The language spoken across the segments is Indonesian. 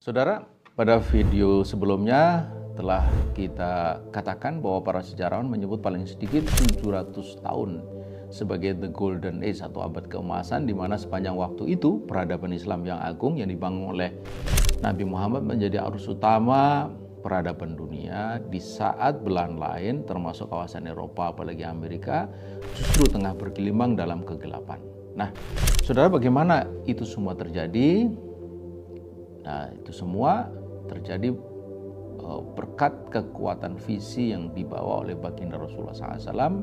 Saudara, pada video sebelumnya telah kita katakan bahwa para sejarawan menyebut paling sedikit 700 tahun sebagai the golden age atau abad keemasan, di mana sepanjang waktu itu peradaban Islam yang agung yang dibangun oleh Nabi Muhammad menjadi arus utama peradaban dunia, di saat belahan lain termasuk kawasan Eropa apalagi Amerika justru tengah bergelimang dalam kegelapan. Nah, saudara, bagaimana itu semua terjadi? Nah, itu semua terjadi berkat kekuatan visi yang dibawa oleh baginda Rasulullah SAW,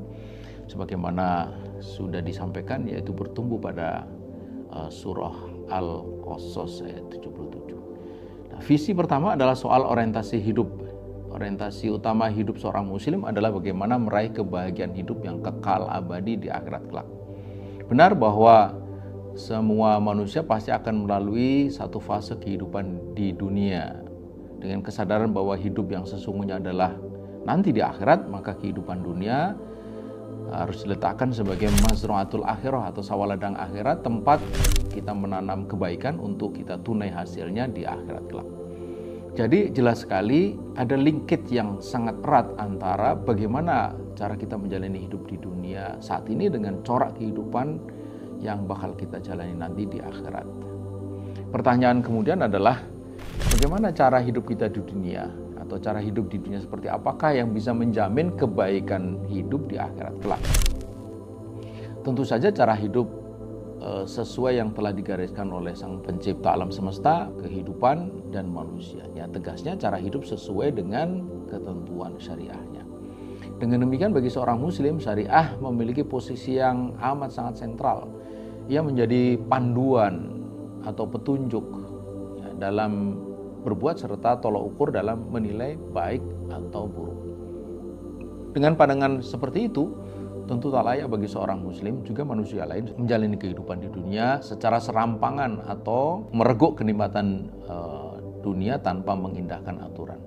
sebagaimana sudah disampaikan, yaitu bertumbuh pada surah Al-Qasas ayat 77. Nah, visi pertama adalah soal orientasi hidup. Orientasi utama hidup seorang muslim adalah bagaimana meraih kebahagiaan hidup yang kekal abadi di akhirat kelak. Benar bahwa semua manusia pasti akan melalui satu fase kehidupan di dunia. Dengan kesadaran bahwa hidup yang sesungguhnya adalah nanti di akhirat, maka kehidupan dunia harus diletakkan sebagai mazra'atul akhirah atau sawah ladang akhirat, tempat kita menanam kebaikan untuk kita tunai hasilnya di akhirat kelak. Jadi jelas sekali ada linkage yang sangat erat antara bagaimana cara kita menjalani hidup di dunia saat ini dengan corak kehidupan yang bakal kita jalani nanti di akhirat. Pertanyaan kemudian adalah bagaimana cara hidup kita di dunia, atau cara hidup di dunia seperti apakah yang bisa menjamin kebaikan hidup di akhirat kelak? Tentu saja cara hidup sesuai yang telah digariskan oleh Sang Pencipta alam semesta, kehidupan dan manusianya. Tegasnya cara hidup sesuai dengan ketentuan syariahnya. Dengan demikian, bagi seorang muslim, syariah memiliki posisi yang amat sangat sentral. Ia menjadi panduan atau petunjuk dalam berbuat serta tolok ukur dalam menilai baik atau buruk. Dengan pandangan seperti itu, tentu tak layak bagi seorang muslim juga manusia lain menjalani kehidupan di dunia secara serampangan atau mereguk kenikmatan dunia tanpa mengindahkan aturan.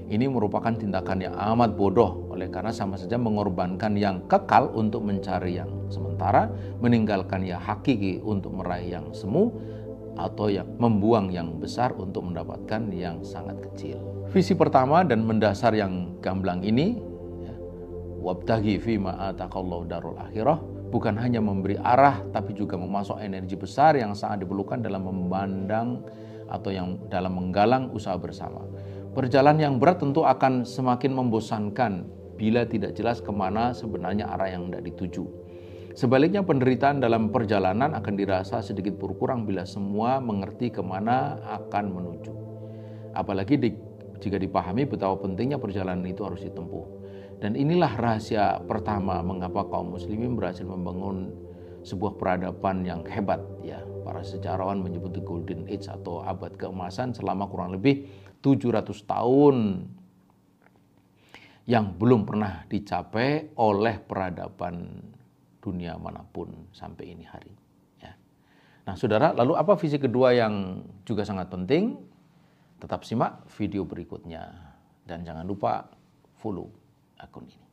Ini merupakan tindakan yang amat bodoh, oleh karena sama saja mengorbankan yang kekal untuk mencari yang sementara, meninggalkan yang hakiki untuk meraih yang semu, atau yang membuang yang besar untuk mendapatkan yang sangat kecil. Visi pertama dan mendasar yang gamblang ini, wabtaghi fima ataqallahu darul akhirah, bukan hanya memberi arah tapi juga memasok energi besar yang sangat diperlukan dalam memandang atau yang dalam menggalang usaha bersama. Perjalanan yang berat tentu akan semakin membosankan bila tidak jelas kemana sebenarnya arah yang hendak dituju. Sebaliknya, penderitaan dalam perjalanan akan dirasa sedikit berkurang bila semua mengerti kemana akan menuju. Apalagi jika dipahami betapa pentingnya perjalanan itu harus ditempuh. Dan inilah rahasia pertama mengapa kaum muslimin berhasil membangun sebuah peradaban yang hebat. Ya, para sejarawan menyebut the golden age atau abad keemasan selama kurang lebih 700 tahun yang belum pernah dicapai oleh peradaban dunia manapun sampai ini hari. Ya. Nah, saudara, lalu apa visi kedua yang juga sangat penting? Tetap simak video berikutnya dan jangan lupa follow akun ini.